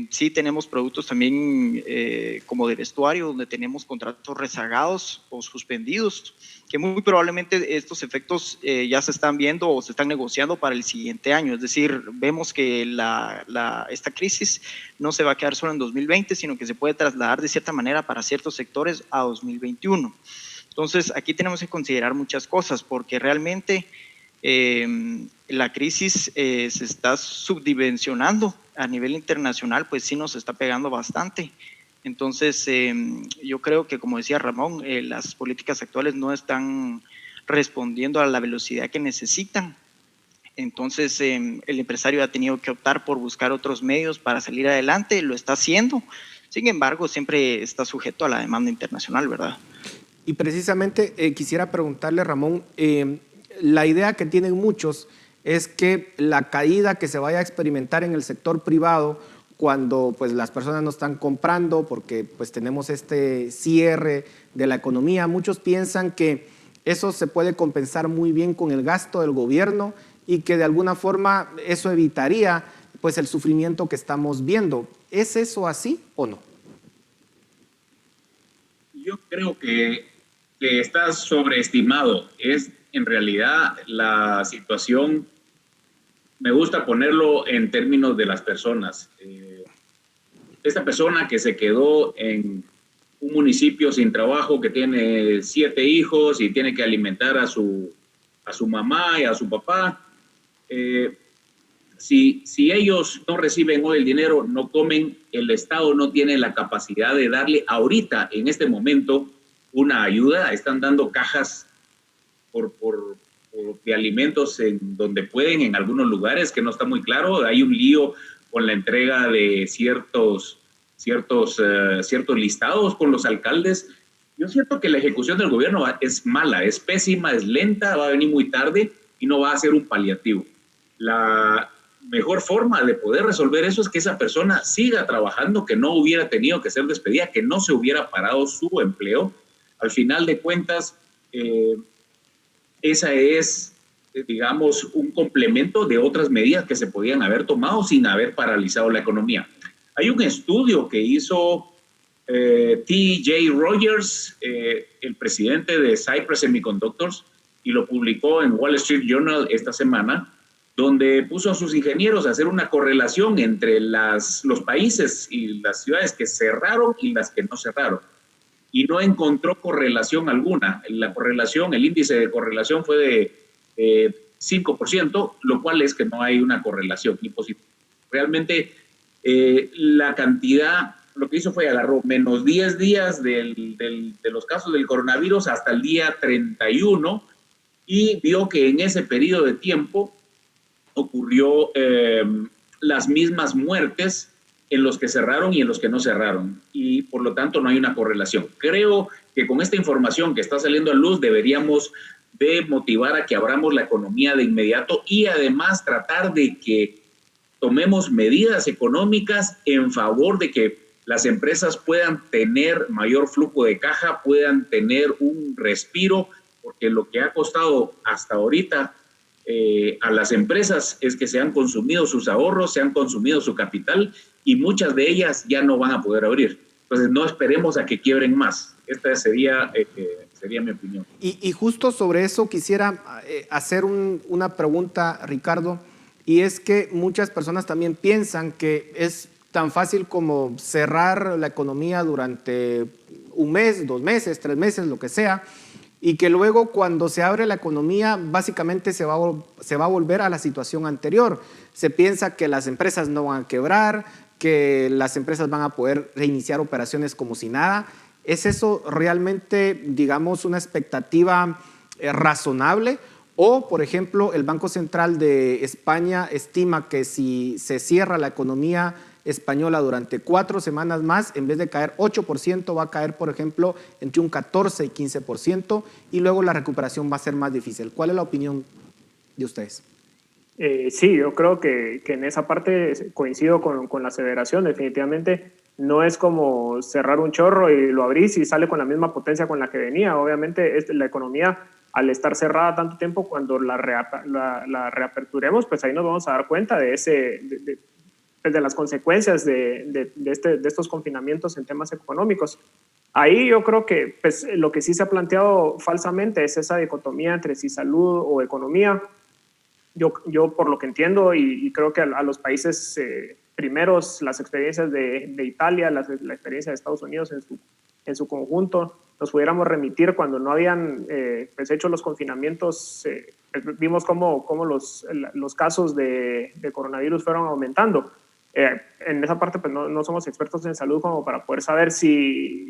[SPEAKER 9] Sí tenemos productos también como de vestuario donde tenemos contratos rezagados o suspendidos, que muy probablemente estos efectos ya se están viendo o se están negociando para el siguiente año. Es decir, vemos que esta crisis no se va a quedar solo en 2020, sino que se puede trasladar de cierta manera para ciertos sectores a 2021. Entonces, aquí tenemos que considerar muchas cosas porque realmente la crisis se está subdimensionando a nivel internacional, pues sí nos está pegando bastante. Entonces, yo creo que, como decía Ramón, las políticas actuales no están respondiendo a la velocidad que necesitan. Entonces, el empresario ha tenido que optar por buscar otros medios para salir adelante, lo está haciendo. Sin embargo, siempre está sujeto a la demanda internacional, ¿verdad?
[SPEAKER 6] Y precisamente quisiera preguntarle, Ramón, la idea que tienen muchos es que la caída que se vaya a experimentar en el sector privado cuando pues, las personas no están comprando porque pues, tenemos este cierre de la economía, muchos piensan que eso se puede compensar muy bien con el gasto del gobierno y que de alguna forma eso evitaría pues, el sufrimiento que estamos viendo. ¿Es eso así o no?
[SPEAKER 7] Yo creo que está sobreestimado. Es en realidad la situación, me gusta ponerlo en términos de las personas. Esta persona que se quedó en un municipio sin trabajo, que tiene 7 hijos y tiene que alimentar a su mamá y a su papá, si ellos no reciben hoy el dinero, no comen, el Estado no tiene la capacidad de darle ahorita, en este momento, una ayuda. Están dando cajas de alimentos en donde pueden, en algunos lugares, que no está muy claro. Hay un lío con la entrega de ciertos listados con los alcaldes. Yo siento que la ejecución del gobierno es mala, es pésima, es lenta, va a venir muy tarde y no va a ser un paliativo. La mejor forma de poder resolver eso es que esa persona siga trabajando, que no hubiera tenido que ser despedida, que no se hubiera parado su empleo. Al final de cuentas, esa es, digamos, un complemento de otras medidas que se podían haber tomado sin haber paralizado la economía. Hay un estudio que hizo T.J. Rogers, el presidente de Cypress Semiconductors, y lo publicó en Wall Street Journal esta semana, donde puso a sus ingenieros a hacer una correlación entre los países y las ciudades que cerraron y las que no cerraron. Y no encontró correlación alguna. El índice de correlación fue de 5%, lo cual es que no hay una correlación ni positiva. Realmente la cantidad, lo que hizo fue agarró menos 10 días de los casos del coronavirus hasta el día 31 y vio que en ese periodo de tiempo ocurrió las mismas muertes en los que cerraron y en los que no cerraron, y por lo tanto no hay una correlación. Creo que con esta información que está saliendo a luz deberíamos de motivar a que abramos la economía de inmediato y además tratar de que tomemos medidas económicas en favor de que las empresas puedan tener mayor flujo de caja, puedan tener un respiro, porque lo que ha costado hasta ahorita a las empresas es que se han consumido sus ahorros, se han consumido su capital y muchas de ellas ya no van a poder abrir. Entonces no esperemos a que quiebren más. Esta sería mi opinión.
[SPEAKER 6] Y justo sobre eso quisiera hacer una pregunta, Ricardo, y es que muchas personas también piensan que es tan fácil como cerrar la economía durante un mes, 2 meses, 3 meses, lo que sea, y que luego cuando se abre la economía básicamente se va a volver a la situación anterior. Se piensa que las empresas no van a quebrar, que las empresas van a poder reiniciar operaciones como si nada. ¿Es eso realmente, digamos, una expectativa razonable? O, por ejemplo, el Banco Central de España estima que si se cierra la economía española durante 4 semanas más, en vez de caer 8%, va a caer, por ejemplo, entre un 14 y 15%, y luego la recuperación va a ser más difícil. ¿Cuál es la opinión de ustedes?
[SPEAKER 8] Sí, yo creo que en esa parte coincido con la aseveración. Definitivamente no es como cerrar un chorro y lo abrís y sale con la misma potencia con la que venía. Obviamente la economía, al estar cerrada tanto tiempo, cuando la reaperturemos, pues ahí nos vamos a dar cuenta de las consecuencias de estos confinamientos en temas económicos. Ahí yo creo que pues, lo que sí se ha planteado falsamente es esa dicotomía entre si salud o economía. Yo por lo que entiendo y creo que a los países primeros, las experiencias de Italia, la experiencia de Estados Unidos en su conjunto, nos pudiéramos remitir cuando no habían pues hecho los confinamientos, vimos cómo los casos de coronavirus fueron aumentando. En esa parte pues no somos expertos en salud como para poder saber si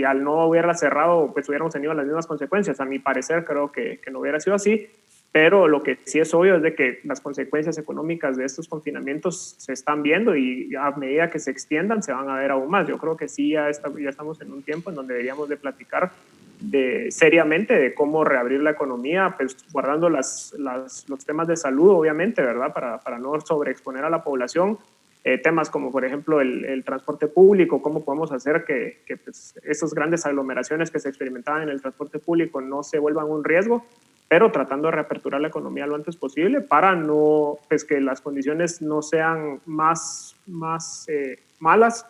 [SPEAKER 8] al no hubiera cerrado pues hubiéramos tenido las mismas consecuencias. A mi parecer creo que no hubiera sido así. Pero lo que sí es obvio es de que las consecuencias económicas de estos confinamientos se están viendo y a medida que se extiendan se van a ver aún más. Yo creo que sí ya estamos en un tiempo en donde deberíamos de platicar seriamente de cómo reabrir la economía, pues guardando los temas de salud, obviamente, ¿verdad? Para no sobreexponer a la población. Temas como, por ejemplo, el transporte público, cómo podemos hacer que pues, esas grandes aglomeraciones que se experimentaban en el transporte público no se vuelvan un riesgo, pero tratando de reaperturar la economía lo antes posible para no, pues que las condiciones no sean más malas,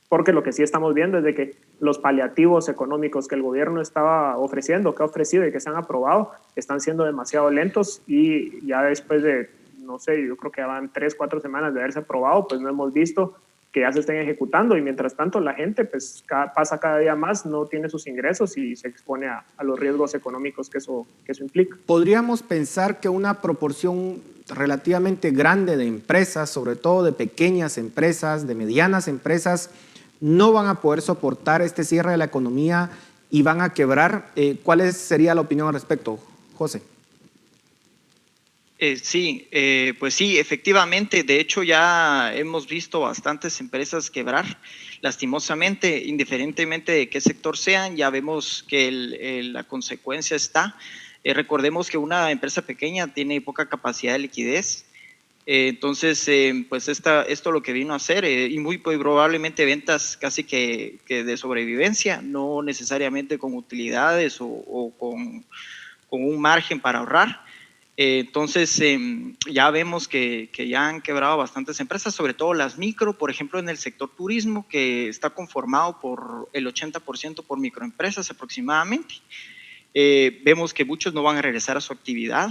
[SPEAKER 8] porque lo que sí estamos viendo es de que los paliativos económicos que el gobierno estaba ofreciendo, que ha ofrecido y que se han aprobado, están siendo demasiado lentos y ya después de, no sé, yo creo que ya van 3, 4 semanas de haberse aprobado, pues no hemos visto que ya se estén ejecutando y mientras tanto la gente pues pasa cada día más, no tiene sus ingresos y se expone a los riesgos económicos que eso implica.
[SPEAKER 6] ¿Podríamos pensar que una proporción relativamente grande de empresas, sobre todo de pequeñas empresas, de medianas empresas, no van a poder soportar este cierre de la economía y van a quebrar? ¿Cuál sería la opinión al respecto, José?
[SPEAKER 9] Sí, pues sí, efectivamente. De hecho, ya hemos visto bastantes empresas quebrar, lastimosamente, indiferentemente de qué sector sean. Ya vemos que la consecuencia está. Recordemos que una empresa pequeña tiene poca capacidad de liquidez. Entonces, pues esto lo que vino a hacer, y muy probablemente ventas casi que de sobrevivencia, no necesariamente con utilidades o con un margen para ahorrar. Entonces, ya vemos que ya han quebrado bastantes empresas, sobre todo las micro, por ejemplo, en el sector turismo, que está conformado por el 80% por microempresas aproximadamente. Vemos que muchos no van a regresar a su actividad.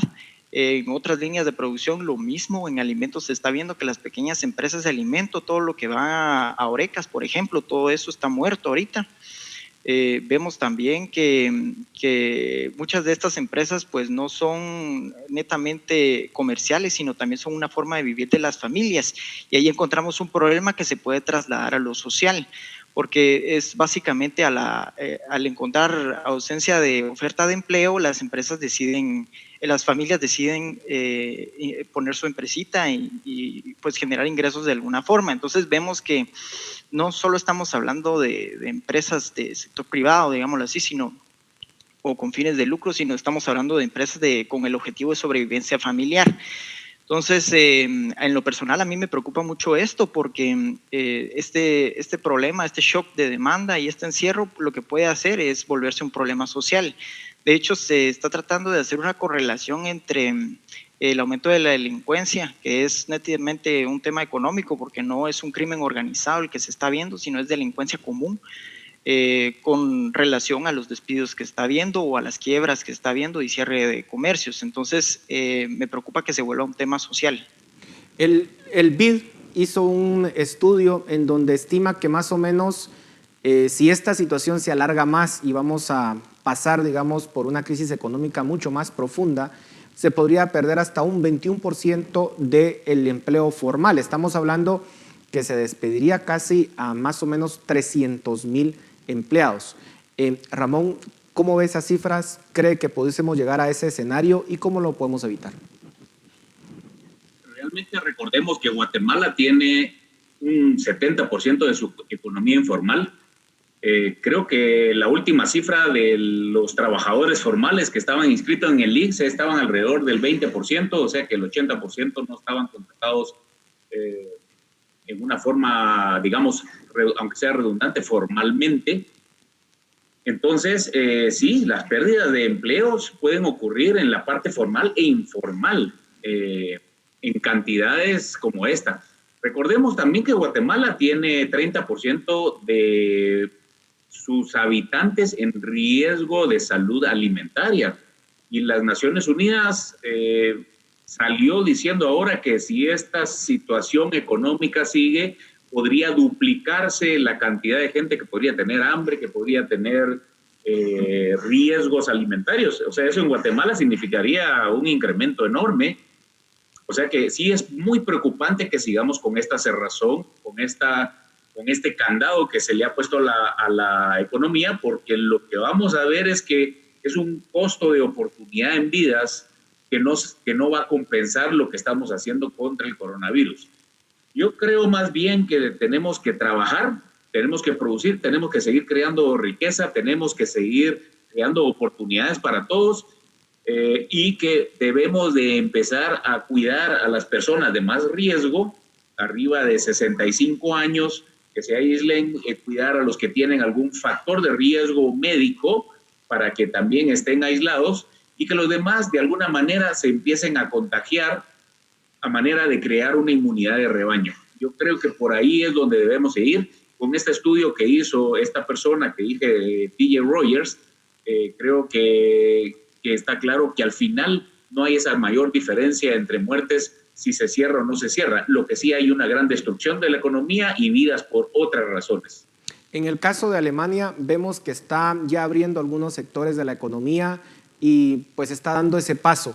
[SPEAKER 9] En otras líneas de producción, lo mismo. En alimentos se está viendo que las pequeñas empresas de alimento, todo lo que va a Orecas, por ejemplo, todo eso está muerto ahorita. Vemos también que muchas de estas empresas pues no son netamente comerciales, sino también son una forma de vivir de las familias. Y ahí encontramos un problema que se puede trasladar a lo social, porque es básicamente al encontrar ausencia de oferta de empleo, las familias deciden poner su empresita y pues generar ingresos de alguna forma. Entonces vemos que no solo estamos hablando de empresas de sector privado, digámoslo así, o con fines de lucro, sino estamos hablando de empresas con el objetivo de sobrevivencia familiar. Entonces, en lo personal a mí me preocupa mucho esto porque este problema, este shock de demanda y este encierro lo que puede hacer es volverse un problema social. De hecho, se está tratando de hacer una correlación entre el aumento de la delincuencia, que es netamente un tema económico porque no es un crimen organizado el que se está viendo, sino es delincuencia común, con relación a los despidos que está habiendo o a las quiebras que está habiendo y cierre de comercios. Entonces, me preocupa que se vuelva un tema social.
[SPEAKER 6] El BID hizo un estudio en donde estima que más o menos si esta situación se alarga más y vamos a pasar, digamos, por una crisis económica mucho más profunda, se podría perder hasta un 21% del empleo formal. Estamos hablando que se despediría casi a más o menos 300,000 empleados. Ramón, ¿cómo ve esas cifras? ¿Cree que pudiésemos llegar a ese escenario y cómo lo podemos evitar?
[SPEAKER 7] Realmente recordemos que Guatemala tiene un 70% de su economía informal. Creo que la última cifra de los trabajadores formales que estaban inscritos en el ICSE estaban alrededor del 20%, o sea que el 80% no estaban contratados en una forma, digamos, aunque sea redundante, formalmente. Entonces, sí, las pérdidas de empleos pueden ocurrir en la parte formal e informal, en cantidades como esta. Recordemos también que Guatemala tiene 30% de sus habitantes en riesgo de salud alimentaria. Y las Naciones Unidas salió diciendo ahora que si esta situación económica sigue, podría duplicarse la cantidad de gente que podría tener hambre, que podría tener riesgos alimentarios. O sea, eso en Guatemala significaría un incremento enorme. O sea que sí es muy preocupante que sigamos con esta cerrazón, con este candado que se le ha puesto a la economía, porque lo que vamos a ver es que es un costo de oportunidad en vidas que no va a compensar lo que estamos haciendo contra el coronavirus. Yo creo más bien que tenemos que trabajar, tenemos que producir, tenemos que seguir creando riqueza, tenemos que seguir creando oportunidades para todos, y que debemos de empezar a cuidar a las personas de más riesgo, arriba de 65 años, que se aíslen, cuidar a los que tienen algún factor de riesgo médico para que también estén aislados, y que los demás de alguna manera se empiecen a contagiar a manera de crear una inmunidad de rebaño. Yo creo que por ahí es donde debemos seguir. Con este estudio que hizo esta persona que dije, TJ Rogers, creo que está claro que al final no hay esa mayor diferencia entre muertes si se cierra o no se cierra. Lo que sí hay una gran destrucción de la economía y vidas por otras razones.
[SPEAKER 6] En el caso de Alemania vemos que está ya abriendo algunos sectores de la economía y pues está dando ese paso.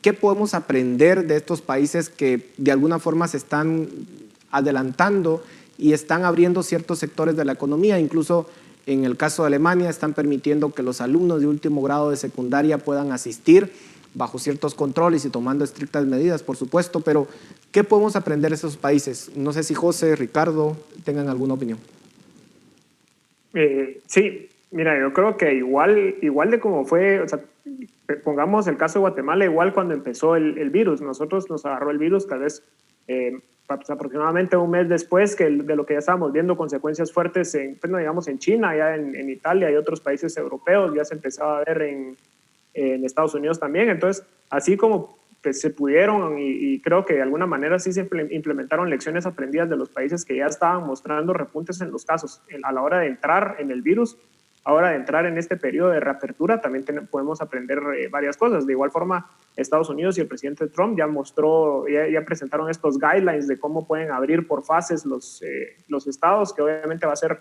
[SPEAKER 6] ¿Qué podemos aprender de estos países que de alguna forma se están adelantando y están abriendo ciertos sectores de la economía? Incluso en el caso de Alemania están permitiendo que los alumnos de último grado de secundaria puedan asistir bajo ciertos controles y tomando estrictas medidas, por supuesto, pero ¿qué podemos aprender de esos países? No sé si José, Ricardo, tengan alguna opinión.
[SPEAKER 8] Sí, mira, yo creo que igual de como fue, o sea, pongamos el caso de Guatemala, igual cuando empezó el virus, nosotros nos agarró el virus tal vez aproximadamente un mes después de lo que ya estábamos viendo consecuencias fuertes digamos en China, ya en Italia y otros países europeos, ya se empezaba a ver en Estados Unidos también. Entonces, así como pues, se pudieron y creo que de alguna manera sí se implementaron lecciones aprendidas de los países que ya estaban mostrando repuntes en los casos a la hora de entrar en el virus. Ahora de entrar en este periodo de reapertura también podemos aprender varias cosas. De igual forma, Estados Unidos y el presidente Trump ya presentaron estos guidelines de cómo pueden abrir por fases los estados, que obviamente va a ser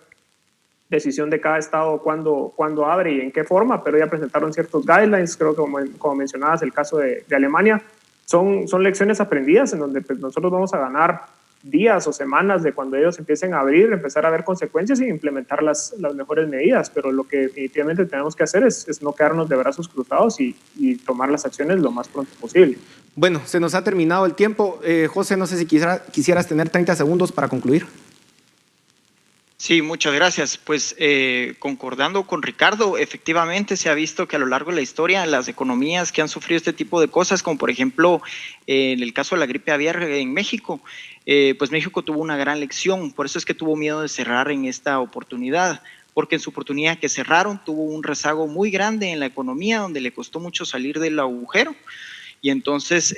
[SPEAKER 8] decisión de cada estado cuándo abre y en qué forma, pero ya presentaron ciertos guidelines. Creo que como mencionabas el caso de Alemania, son lecciones aprendidas en donde pues, nosotros vamos a ganar días o semanas de cuando ellos empiecen a abrir, empezar a ver consecuencias y implementar las mejores medidas, pero lo que definitivamente tenemos que hacer es no quedarnos de brazos cruzados y tomar las acciones lo más pronto posible.
[SPEAKER 6] Bueno, se nos ha terminado el tiempo. José, no sé si quisieras tener 30 segundos para concluir.
[SPEAKER 9] Sí, muchas gracias. Pues concordando con Ricardo, efectivamente se ha visto que a lo largo de la historia las economías que han sufrido este tipo de cosas, como por ejemplo en el caso de la gripe aviar en México, pues México tuvo una gran lección, por eso es que tuvo miedo de cerrar en esta oportunidad, porque en su oportunidad que cerraron tuvo un rezago muy grande en la economía, donde le costó mucho salir del agujero, y entonces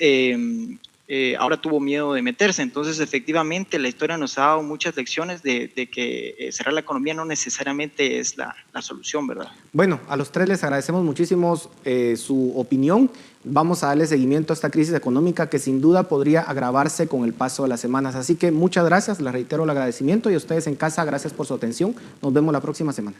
[SPEAKER 9] ahora tuvo miedo de meterse. Entonces efectivamente la historia nos ha dado muchas lecciones de que cerrar la economía no necesariamente es la solución, ¿verdad?
[SPEAKER 6] Bueno, a los tres les agradecemos muchísimo su opinión. Vamos a darle seguimiento a esta crisis económica que sin duda podría agravarse con el paso de las semanas. Así que muchas gracias, les reitero el agradecimiento y a ustedes en casa, gracias por su atención. Nos vemos la próxima semana.